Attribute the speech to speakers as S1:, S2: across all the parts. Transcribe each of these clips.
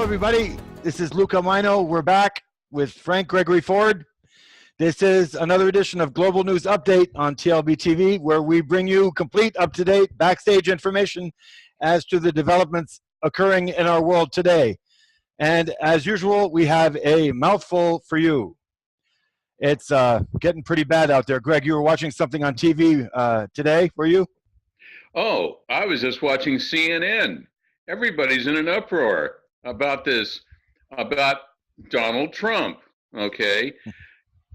S1: everybody. This is Luca Majno. We're back with Gregory Ford. This is another edition of Global News Update on TLBTV, where we bring you complete, up-to-date, backstage information as to the developments occurring in our world today. And as usual, we have a mouthful for you. It's getting pretty bad out there. Greg, you were watching something on TV today, were you?
S2: Oh, I was just watching CNN. Everybody's in an uproar about this, about Donald Trump, okay?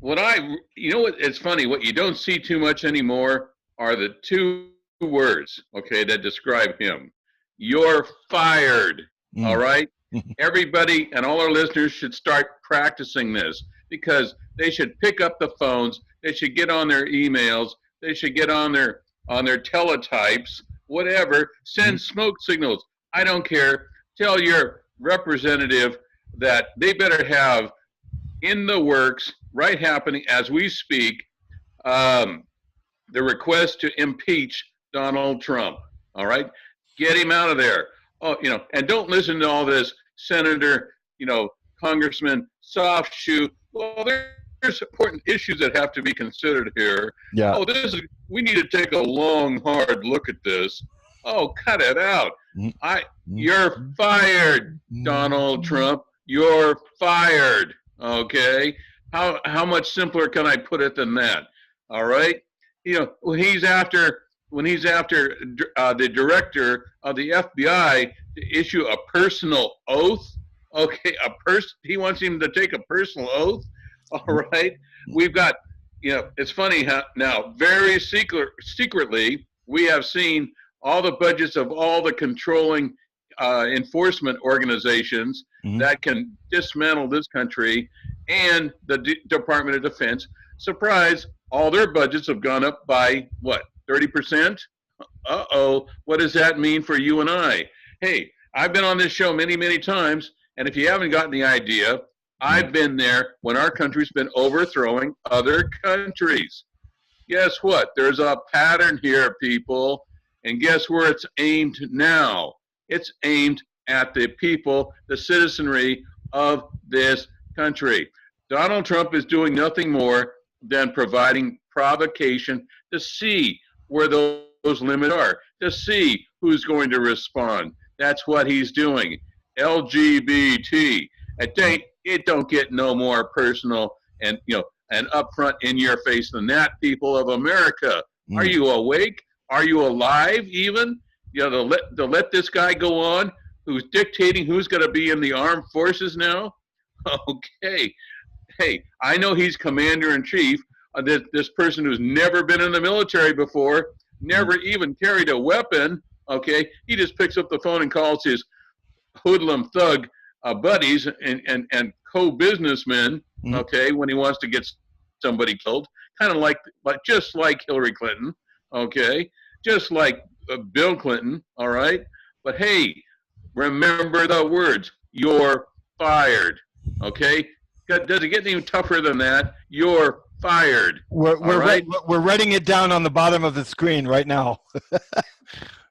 S2: You know what, it's funny, what you don't see too much anymore are the two words, okay, that describe him. You're fired, all right? Everybody and all our listeners should start practicing this, because they should pick up the phones, they should get on their emails, they should get on their teletypes, whatever, send smoke signals. I don't care. Tell your representative that they better have in the works, right happening as we speak, the request to impeach Donald Trump. All right, get him out of there. Oh, you know, and don't listen to all this senator, you know, congressman, soft shoe. Well, there's important issues that have to be considered here.
S1: Yeah.
S2: Oh, we need to take a long, hard look at this. Oh, cut it out. You're fired, Donald Trump. You're fired. Okay. How much simpler can I put it than that? All right. You know, when he's after the director of the FBI to issue a personal oath. Okay, he wants him to take a personal oath. All right. We've got, you know, it's funny how now very secretly we have seen all the budgets of all the controlling enforcement organizations that can dismantle this country, and the Department of Defense. Surprise, all their budgets have gone up by, what, 30%? Uh-oh, what does that mean for you and I? Hey, I've been on this show many, many times, and if you haven't gotten the idea, I've been there when our country's been overthrowing other countries. Guess what? There's a pattern here, people. And guess where it's aimed now? It's aimed at the people, the citizenry of this country. Donald Trump is doing nothing more than providing provocation to see where those limits are, to see who's going to respond. That's what he's doing. LGBT. It don't get no more personal and, you know, and upfront in your face than that, people of America. Are you awake? Are you alive even? You know, to let this guy go on who's dictating who's going to be in the armed forces now? Okay. Hey, I know he's commander-in-chief. This person who's never been in the military before, never even carried a weapon, okay? He just picks up the phone and calls his hoodlum thug buddies and co-businessmen, okay, when he wants to get somebody killed, kind of like just like Hillary Clinton, okay, just like Bill Clinton, all right? But hey, remember the words, you're fired, okay? Does it get any tougher than that? You're fired.
S1: We're writing it down on the bottom of the screen right now.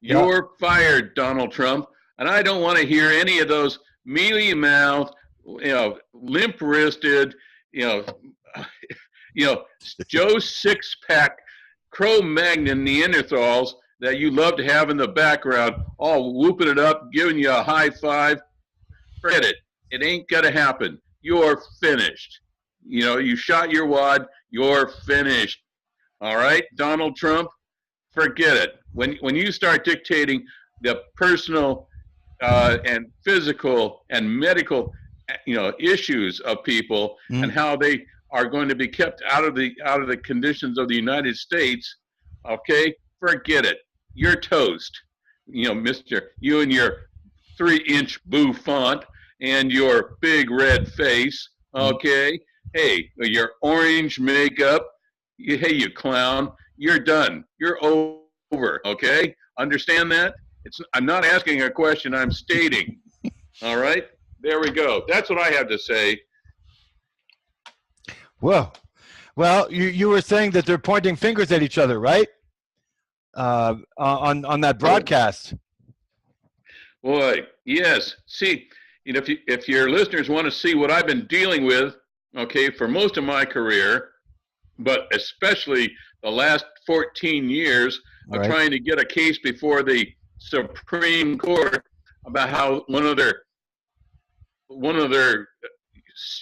S2: You're fired, Donald Trump. And I don't want to hear any of those mealy-mouthed, you know, limp-wristed, you know, Joe Six-Pack, Cro-Magnon Neanderthals that you love to have in the background, all whooping it up, giving you a high five. Forget it. It ain't gonna happen. You're finished. You know, you shot your wad. You're finished. All right, Donald Trump, forget it. When you start dictating the personal and physical and medical, you know, issues of people and how they are going to be kept out of the conditions of the United States, okay, forget it. You're toast. You know, you and your 3-inch bouffant and your big red face, okay? Hey, your orange makeup, hey, you clown, you're done. You're over, okay? Understand that? I'm not asking a question, I'm stating. All right? There we go. That's what I have to say.
S1: Well, you were saying that they're pointing fingers at each other, right? On that broadcast.
S2: Boy, yes. See, you know, if your listeners want to see what I've been dealing with, okay, for most of my career, but especially the last 14 years of trying to get a case before the Supreme Court about how one of their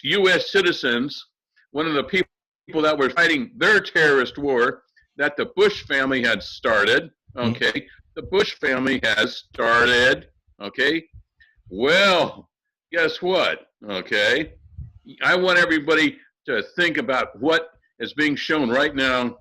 S2: U.S. citizens, one of the people that were fighting their terrorist war that the Bush family had started, okay, the Bush family has started, okay, well, guess what, okay, I want everybody to think about what is being shown right now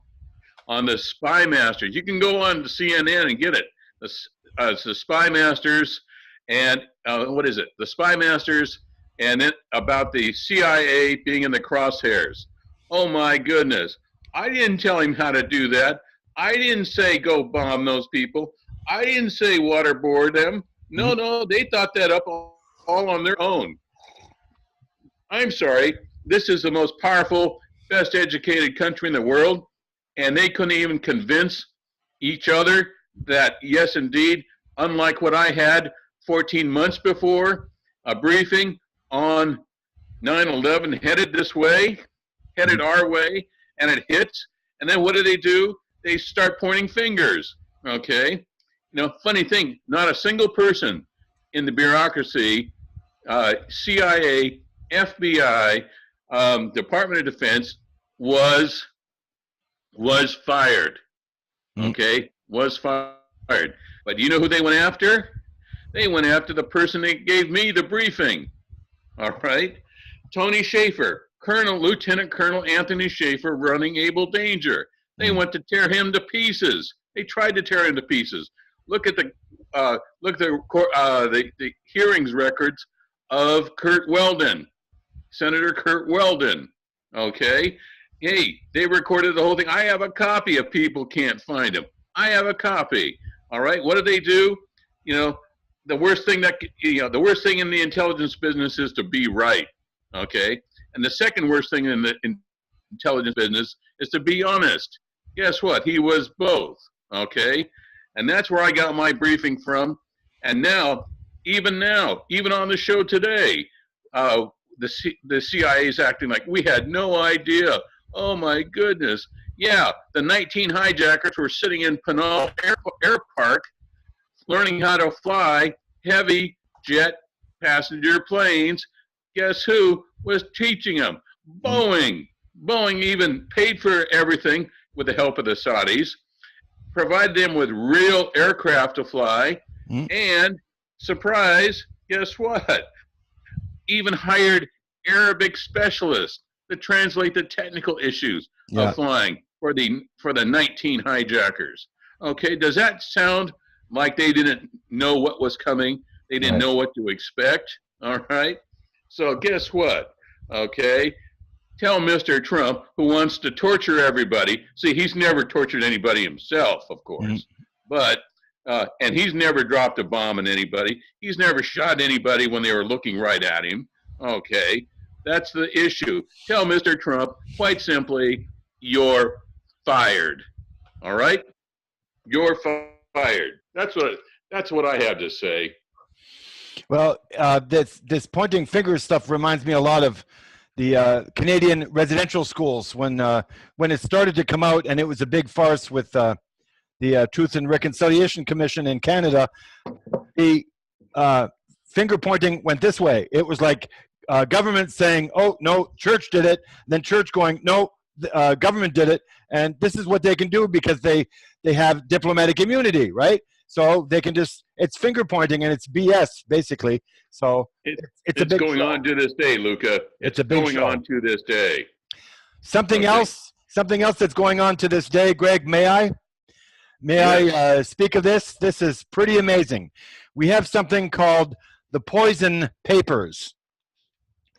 S2: on the Spy Masters. You can go on to CNN and get it. It's the Spy Masters, and what is it? The Spy Masters, and then about the CIA being in the crosshairs. Oh my goodness. I didn't tell him how to do that. I didn't say go bomb those people. I didn't say waterboard them. No, they thought that up all on their own. I'm sorry. This is the most powerful, best educated country in the world, and they couldn't even convince each other that, yes, indeed, unlike what I had 14 months before, a briefing on 9/11 headed this way, headed our way, and it hits. And then what do? They start pointing fingers, okay? You know, funny thing, not a single person in the bureaucracy, CIA, FBI, Department of Defense was fired, okay? Was fired. But you know who they went after? They went after the person that gave me the briefing, all right? Tony Schaefer, Lieutenant Colonel Anthony Schaefer running Able Danger. They went to tear him to pieces. They tried to tear him to pieces. Look at the hearings records of Kurt Weldon, Senator Kurt Weldon, okay? Hey, they recorded the whole thing. I have a copy if people can't find them. I have a copy, all right? What do? You know, the worst thing the worst thing in the intelligence business is to be right, okay? And the second worst thing in the intelligence business is to be honest. Guess what? He was both, okay? And that's where I got my briefing from. And now, even on the show today, the CIA is acting like we had no idea. Oh my goodness. Yeah, the 19 hijackers were sitting in Pinal Air Park learning how to fly heavy jet passenger planes. Guess who was teaching them? Boeing. Boeing even paid for everything with the help of the Saudis, provided them with real aircraft to fly, and surprise, guess what? Even hired Arabic specialists to translate the technical issues of flying for the 19 hijackers. Okay, does that sound like they didn't know what was coming? They didn't know what to expect, all right? So guess what, okay? Tell Mr. Trump, who wants to torture everybody. See, he's never tortured anybody himself, of course, but and he's never dropped a bomb on anybody. He's never shot anybody when they were looking right at him. Okay, that's the issue. Tell Mr. Trump, quite simply, you're fired. All right, you're fired. That's what I have to say.
S1: Well, this pointing fingers stuff reminds me a lot of the Canadian residential schools when it started to come out, and it was a big farce with the Truth and Reconciliation Commission in Canada. The finger pointing went this way. It was like government saying, "Oh no, church did it," then church going, "No, government did it," and this is what they can do because they have diplomatic immunity, right? So they can just, it's finger pointing and it's BS basically. So it's a big
S2: going on to this day, Luca. It's going on to this day.
S1: Something else that's going on to this day, Greg, may I speak of this? This is pretty amazing. We have something called the Poison Papers,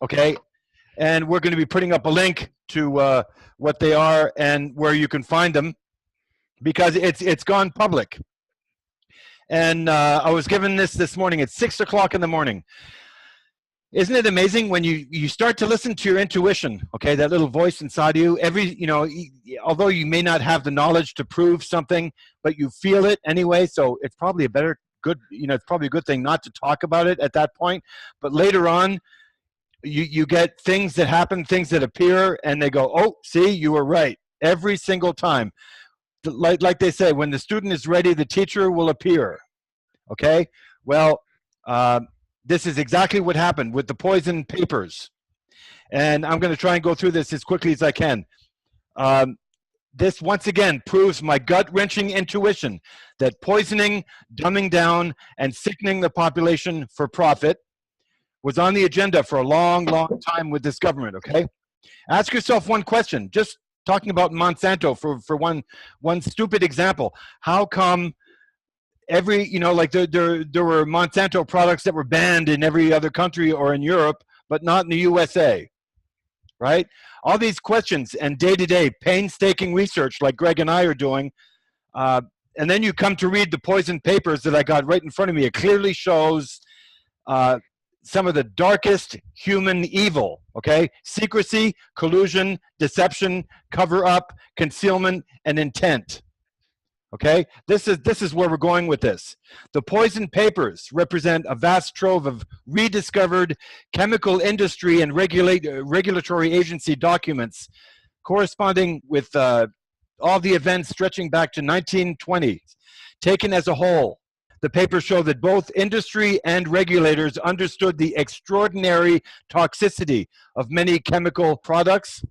S1: okay? And we're going to be putting up a link to what they are and where you can find them because it's gone public. And I was given this morning at 6 o'clock in the morning. Isn't it amazing when you start to listen to your intuition, okay, that little voice inside you, although you may not have the knowledge to prove something, but you feel it anyway, so it's probably a better good, you know, it's probably a good thing not to talk about it at that point. But later on, you get things that happen, things that appear, and they go, oh, see, you were right every single time. Like they say, when the student is ready, the teacher will appear. Okay? Well, this is exactly what happened with the poison papers. And I'm going to try and go through this as quickly as I can. This once again proves my gut-wrenching intuition that poisoning, dumbing down, and sickening the population for profit was on the agenda for a long, long time with this government, okay? Ask yourself one question, just talking about Monsanto for one stupid example. How come every, you know, like there were Monsanto products that were banned in every other country or in Europe, but not in the USA, right? All these questions and day-to-day painstaking research like Greg and I are doing, and then you come to read the poison papers that I got right in front of me. It clearly shows some of the darkest human evil, okay? Secrecy, collusion, deception, cover-up, concealment, and intent. Okay, this is where we're going with this. The poison papers represent a vast trove of rediscovered chemical industry and regulatory agency documents corresponding with all the events stretching back to 1920. Taken as a whole, the papers show that both industry and regulators understood the extraordinary toxicity of many chemical products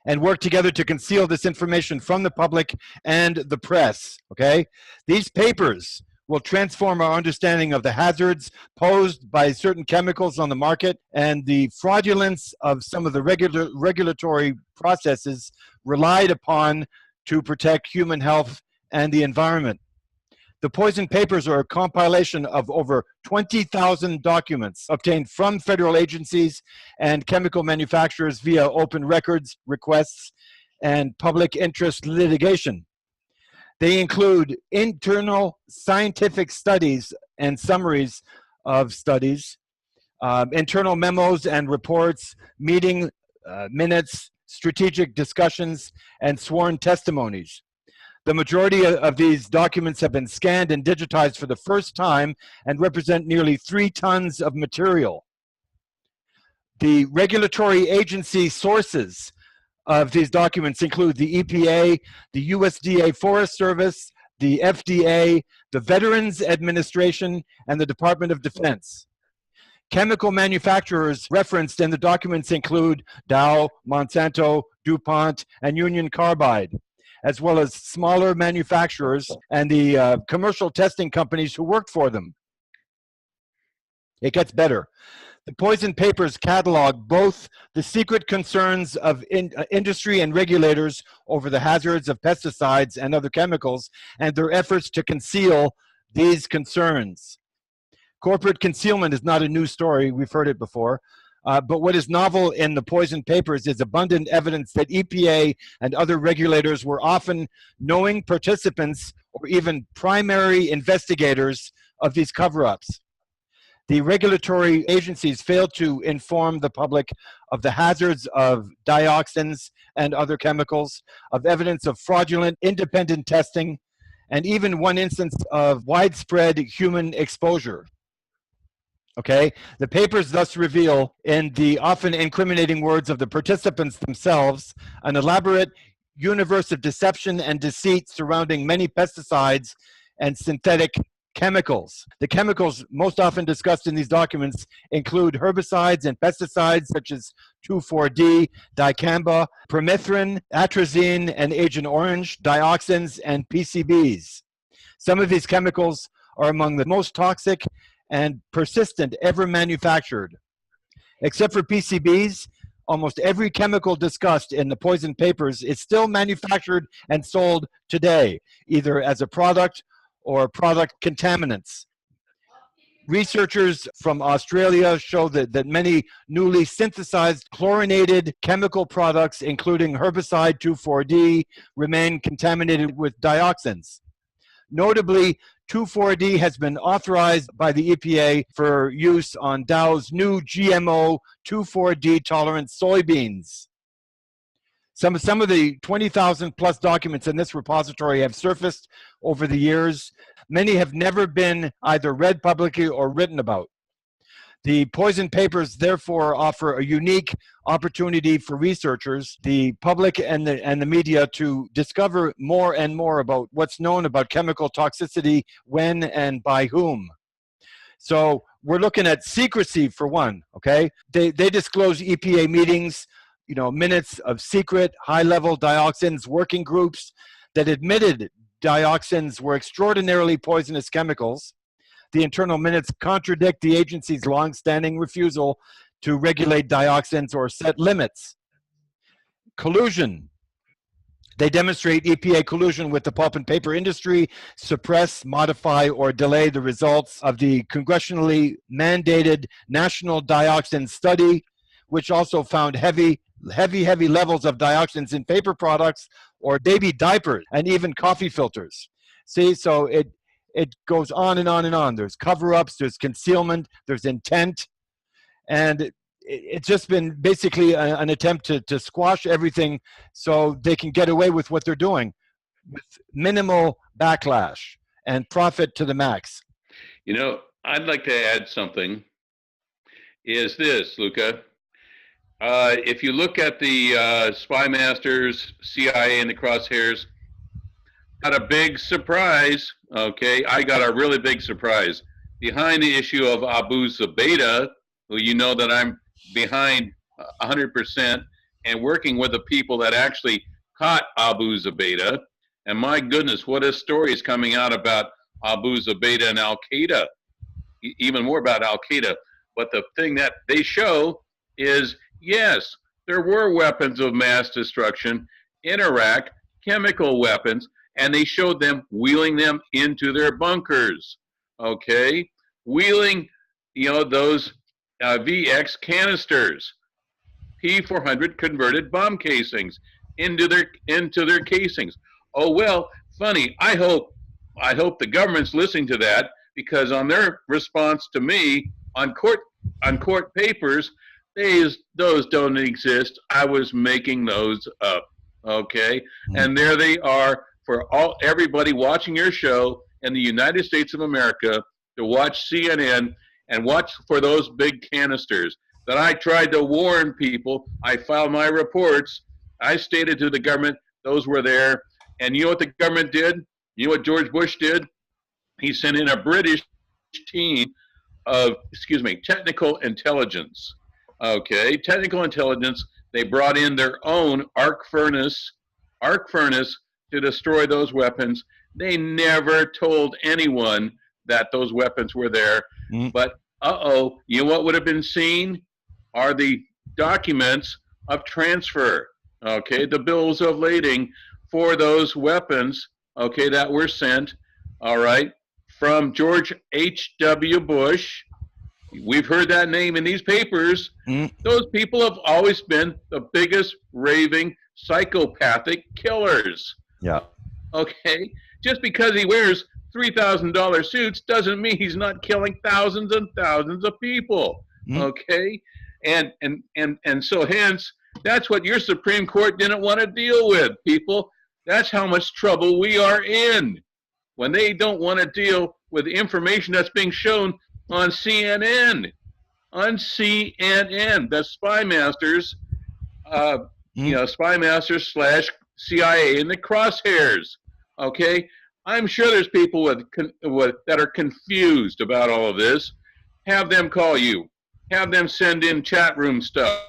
S1: and work together to conceal this information from the public and the press, okay? These papers will transform our understanding of the hazards posed by certain chemicals on the market and the fraudulence of some of the regulatory processes relied upon to protect human health and the environment. The poison papers are a compilation of over 20,000 documents obtained from federal agencies and chemical manufacturers via open records requests and public interest litigation. They include internal scientific studies and summaries of studies, internal memos and reports, meeting minutes, strategic discussions, and sworn testimonies. The majority of these documents have been scanned and digitized for the first time and represent nearly 3 tons of material. The regulatory agency sources of these documents include the EPA, the USDA Forest Service, the FDA, the Veterans Administration, and the Department of Defense. Chemical manufacturers referenced in the documents include Dow, Monsanto, DuPont, and Union Carbide, as well as smaller manufacturers and the commercial testing companies who worked for them. It gets better. The poison papers catalog both the secret concerns of industry and regulators over the hazards of pesticides and other chemicals and their efforts to conceal these concerns. Corporate concealment is not a new story. We've heard it before. But what is novel in the poison papers is abundant evidence that EPA and other regulators were often knowing participants or even primary investigators of these cover-ups. The regulatory agencies failed to inform the public of the hazards of dioxins and other chemicals, of evidence of fraudulent independent testing, and even one instance of widespread human exposure. Okay, the papers thus reveal, in the often incriminating words of the participants themselves, an elaborate universe of deception and deceit surrounding many pesticides and synthetic chemicals. The chemicals most often discussed in these documents include herbicides and pesticides such as 2,4-D, dicamba, permethrin, atrazine and Agent Orange, dioxins, and PCBs. Some of these chemicals are among the most toxic and persistent ever manufactured. Except for PCBs, almost every chemical discussed in the poison papers is still manufactured and sold today, either as a product or product contaminants. Researchers from Australia show that many newly synthesized chlorinated chemical products, including herbicide 2,4-D, remain contaminated with dioxins. Notably, 2,4-D has been authorized by the EPA for use on Dow's new GMO 2,4-D tolerant soybeans. Some of the 20,000 plus documents in this repository have surfaced over the years. Many have never been either read publicly or written about. The poison papers therefore offer a unique opportunity for researchers, the public and the media to discover more and more about what's known about chemical toxicity, when and by whom. So we're looking at secrecy for one, okay? They disclose EPA meetings, you know, minutes of secret high-level dioxins working groups that admitted dioxins were extraordinarily poisonous chemicals. The internal minutes contradict the agency's long-standing refusal to regulate dioxins or set limits. Collusion. They demonstrate EPA collusion with the pulp and paper industry, suppress, modify, or delay the results of the congressionally mandated National Dioxin Study, which also found heavy levels of dioxins in paper products or baby diapers and even coffee filters. See, so it goes on and on and on. There's cover-ups, there's concealment, there's intent, and it's just been basically an attempt to squash everything so they can get away with what they're doing with minimal backlash and profit to the max.
S2: You know, I'd like to add something, is this, Luca. If you look at the spy masters, CIA, and the crosshairs, got a big surprise, okay? I got a really big surprise. Behind the issue of Abu Zubaydah, who you know that I'm behind 100% and working with the people that actually caught Abu Zubaydah. And my goodness, what a story is coming out about Abu Zubaydah and Al-Qaeda, even more about Al-Qaeda. But the thing that they show is, yes, there were weapons of mass destruction in Iraq, chemical weapons, and they showed them wheeling them into their bunkers, okay? Wheeling, you know, those VX canisters, P400 converted bomb casings into their casings. Oh, well, funny, I hope the government's listening to that, because on their response to me on court papers, those don't exist. I was making those up, okay? And there they are for everybody watching your show in the United States of America to watch CNN and watch for those big canisters that I tried to warn people. I filed my reports. I stated to the government those were there. And you know what the government did? You know what George Bush did? He sent in a British team of, technical intelligence. Okay, technical intelligence. They brought in their own arc furnace to destroy those weapons. They never told anyone that those weapons were there. But you know what would have been seen are the documents of transfer, okay, the bills of lading for those weapons, okay, that were sent, all right, from George H.W. Bush. We've heard that name in these papers. Those people have always been the biggest raving psychopathic killers.
S1: Yeah.
S2: Okay, just because he wears $3,000 suits doesn't mean he's not killing thousands and thousands of people. Okay, and so hence that's what your Supreme Court didn't want to deal with, people. That's how much trouble we are in when they don't want to deal with information that's being shown on CNN. On CNN, the spy masters, spy masters / CIA in the crosshairs. Okay, I'm sure there's people that are confused about all of this. Have them call you. Have them send in chat room stuff.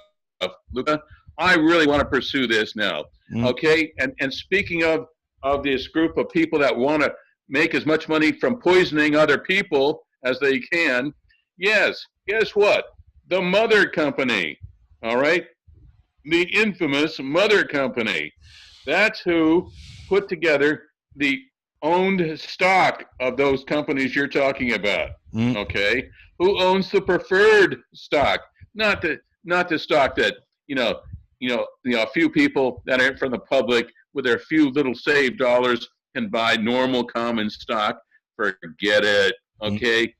S2: Luca, I really want to pursue this now. Okay, and speaking of this group of people that want to make as much money from poisoning other people as they can, yes, guess what? The mother company, all right? The infamous mother company. That's who put together the owned stock of those companies you're talking about, okay? Who owns the preferred stock? Not the stock that, a few people that are from the public with their few little saved dollars can buy normal common stock. Forget it, okay?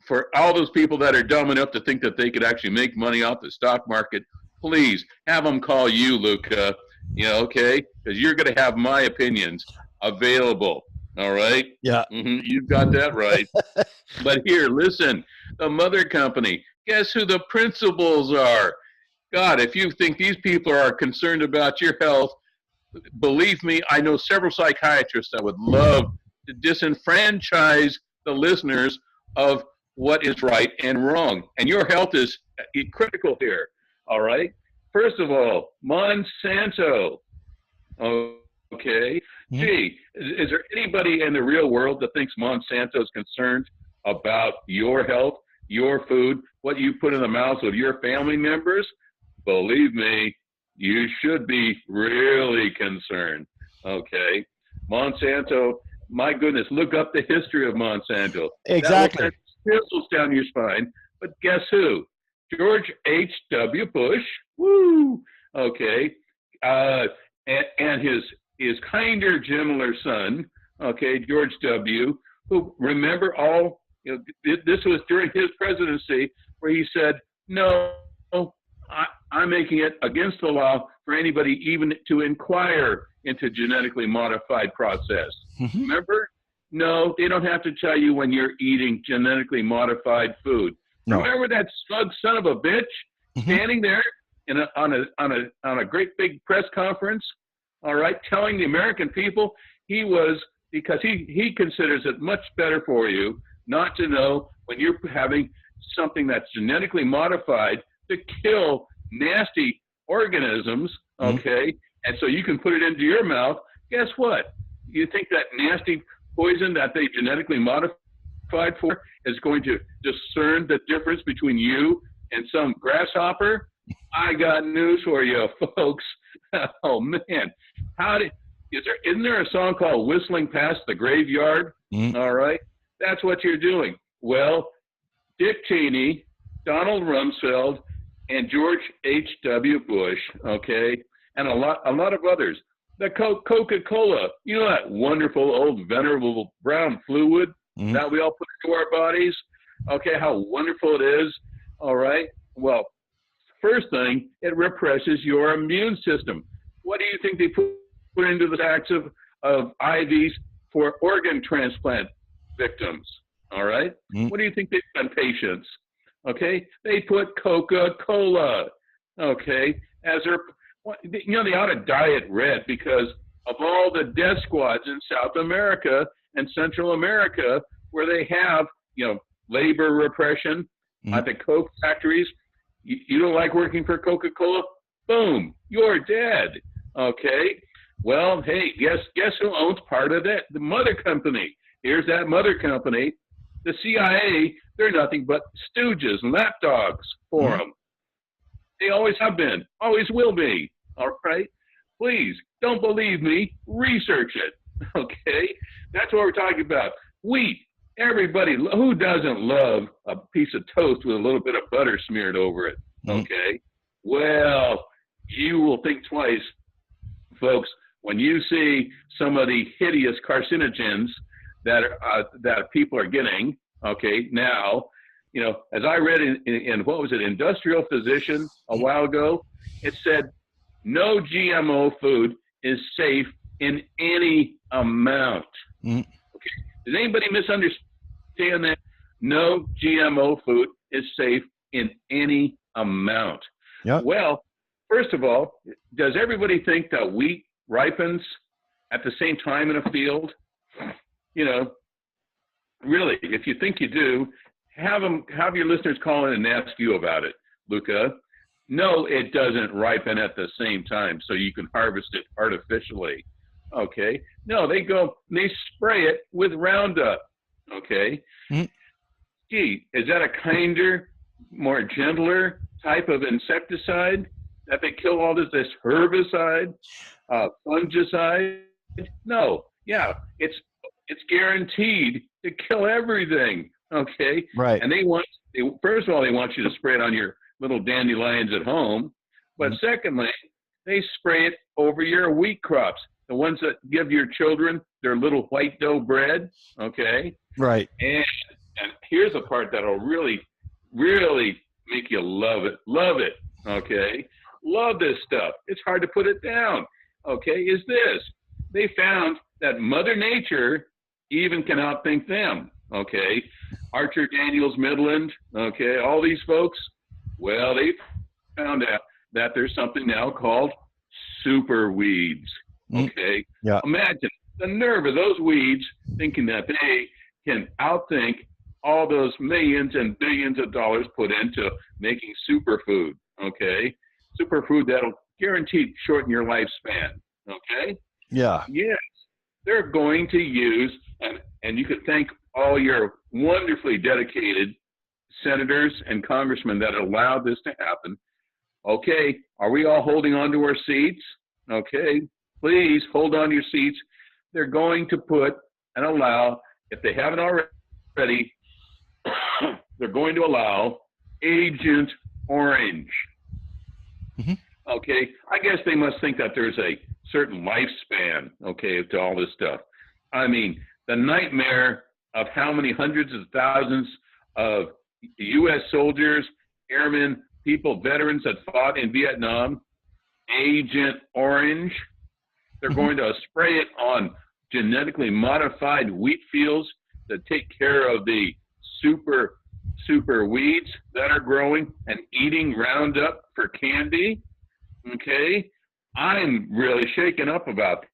S2: For all those people that are dumb enough to think that they could actually make money off the stock market, please have them call you, Luca. Okay, because you're going to have my opinions available. All right.
S1: Yeah.
S2: You've got that right. But here, listen, the mother company. Guess who the principals are? God, if you think these people are concerned about your health, believe me, I know several psychiatrists that would love to disenfranchise the listeners of what is right and wrong. And your health is critical here. All right. First of all, Monsanto. Okay. Gee, is there anybody in the real world that thinks Monsanto is concerned about your health, your food, what you put in the mouths of your family members? Believe me, you should be really concerned. Okay. Monsanto, my goodness, look up the history of Monsanto.
S1: Exactly.
S2: That will send chills down your spine. But guess who? George H.W. Bush. Woo. Okay. And his kinder, gentler son, okay, George W., who, remember all, this was during his presidency where he said, no, I'm making it against the law for anybody even to inquire into genetically modified process. Remember? No, they don't have to tell you when you're eating genetically modified food. No. Remember that smug son of a bitch standing there on a great big press conference, all right, telling the American people because he considers it much better for you not to know when you're having something that's genetically modified to kill nasty organisms, okay, and so you can put it into your mouth. Guess what? You think that nasty poison that they genetically modified for is going to discern the difference between you and some grasshopper? I got news for you, folks. Oh man, isn't there a song called "Whistling Past the Graveyard"? All right, that's what you're doing. Well, Dick Cheney, Donald Rumsfeld, and George H.W. Bush, okay, and a lot of others. The Coca-Cola, you know that wonderful old venerable brown fluid that we all put into our bodies? Okay, how wonderful it is, all right? Well, first thing, it represses your immune system. What do you think they put into the sacks of IVs for organ transplant victims, all right? What do you think they've done patients? Okay, they put Coca-Cola, okay, as their, they ought to dye it red because of all the death squads in South America and Central America where they have, labor repression at the Coke factories. You don't like working for Coca-Cola? Boom, you're dead, okay? Well, hey, guess who owns part of that? The mother company. Here's that mother company. The CIA, they're nothing but stooges and lapdogs for them. They always have been, always will be, all right? Please, don't believe me, research it, okay? That's what we're talking about. Wheat, everybody, who doesn't love a piece of toast with a little bit of butter smeared over it, okay? Well, you will think twice, folks, when you see some of the hideous carcinogens that people are getting, okay, now, as I read in what was it, Industrial Physician a while ago, it said no GMO food is safe in any amount. Okay, does anybody misunderstand that? No GMO food is safe in any amount. Yep. Well, first of all, does everybody think that wheat ripens at the same time in a field? Really, if you think you do, have your listeners call in and ask you about it, Luca. No, it doesn't ripen at the same time, so you can harvest it artificially. Okay? No, they spray it with Roundup. Okay? Gee, is that a kinder, more gentler type of insecticide that they kill all this herbicide, fungicide? No. Yeah, it's guaranteed to kill everything. Okay?
S1: Right.
S2: And first of all, they want you to spray it on your little dandelions at home. But secondly, they spray it over your wheat crops, the ones that give your children their little white dough bread. Okay?
S1: Right.
S2: And here's the part that'll really, really make you love it. Love it. Okay? love this stuff. It's hard to put it down. Okay, is this. They found that Mother Nature even can outthink them. Okay, Archer Daniels Midland, okay, all these folks, well, they found out that there's something now called super weeds. Okay,
S1: yeah.
S2: Imagine the nerve of those weeds thinking that they can outthink all those millions and billions of dollars put into making superfood. Okay, superfood that'll guaranteed shorten your lifespan. Okay,
S1: yeah.
S2: Yes, they're going to use, and you could thank all your wonderfully dedicated senators and congressmen that allowed this to happen. Okay, are we all holding on to our seats? Okay, please hold on to your seats. They're going to put and allow, if they haven't already, they're going to allow Agent Orange. Okay, I guess they must think that there's a certain lifespan, okay, to all this stuff. I mean, the nightmare of how many hundreds of thousands of U.S. soldiers, airmen, people, veterans that fought in Vietnam, Agent Orange, they're going to spray it on genetically modified wheat fields that take care of the super weeds that are growing and eating Roundup for candy. Okay, I'm really shaken up about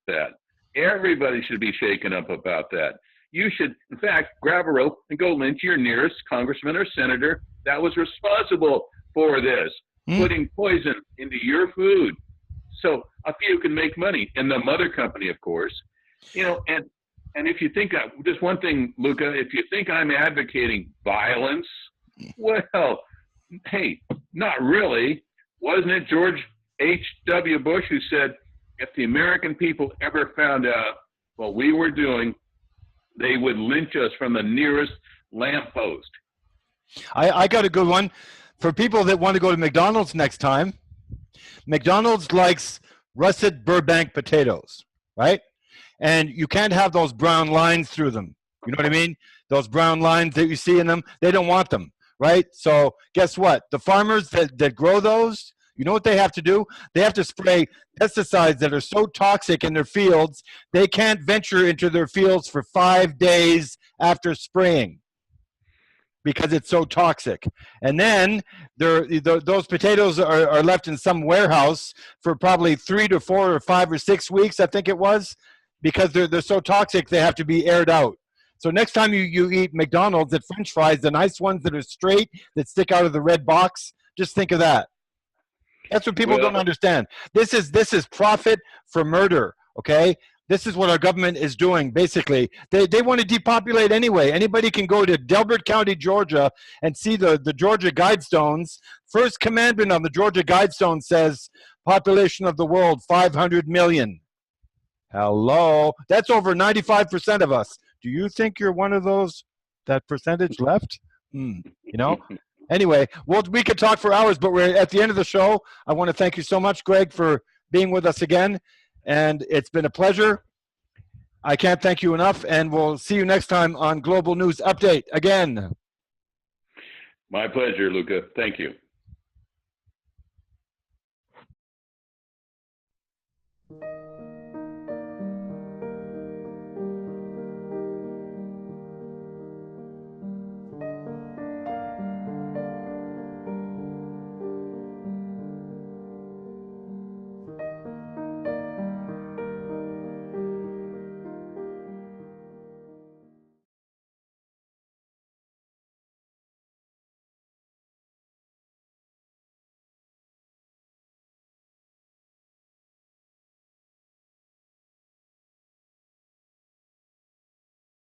S2: that. Everybody should be shaken up about that. You should, in fact, grab a rope and go lynch your nearest congressman or senator that was responsible for this, putting poison into your food. So a few can make money, and the mother company, of course. You know, and if you think, just one thing, Luca, if you think I'm advocating violence, well, hey, not really. Wasn't it George H.W. Bush who said, if the American people ever found out what we were doing, they would lynch us from the nearest lamppost?
S1: I got a good one. For people that want to go to McDonald's next time, McDonald's likes russet Burbank potatoes, right? And you can't have those brown lines through them. You know what I mean? Those brown lines that you see in them, they don't want them, right? So guess what? The farmers that grow those, you know what they have to do? They have to spray pesticides that are so toxic in their fields, they can't venture into their fields for 5 days after spraying because it's so toxic. And then those potatoes are left in some warehouse for probably 3 to 4 or 5 or 6 weeks, I think it was, because they're so toxic they have to be aired out. So next time you eat McDonald's at French fries, the nice ones that are straight, that stick out of the red box, just think of that. That's what people don't understand. This is profit for murder, okay? This is what our government is doing, basically. They want to depopulate anyway. Anybody can go to Delbert County, Georgia, and see the Georgia Guidestones. First commandment on the Georgia Guidestone says, population of the world, 500 million. Hello? That's over 95% of us. Do you think you're one of those, that percentage left? You know? Anyway, we could talk for hours, but we're at the end of the show. I want to thank you so much, Greg, for being with us again. And it's been a pleasure. I can't thank you enough. And we'll see you next time on Global News Update again.
S2: My pleasure, Luca. Thank you.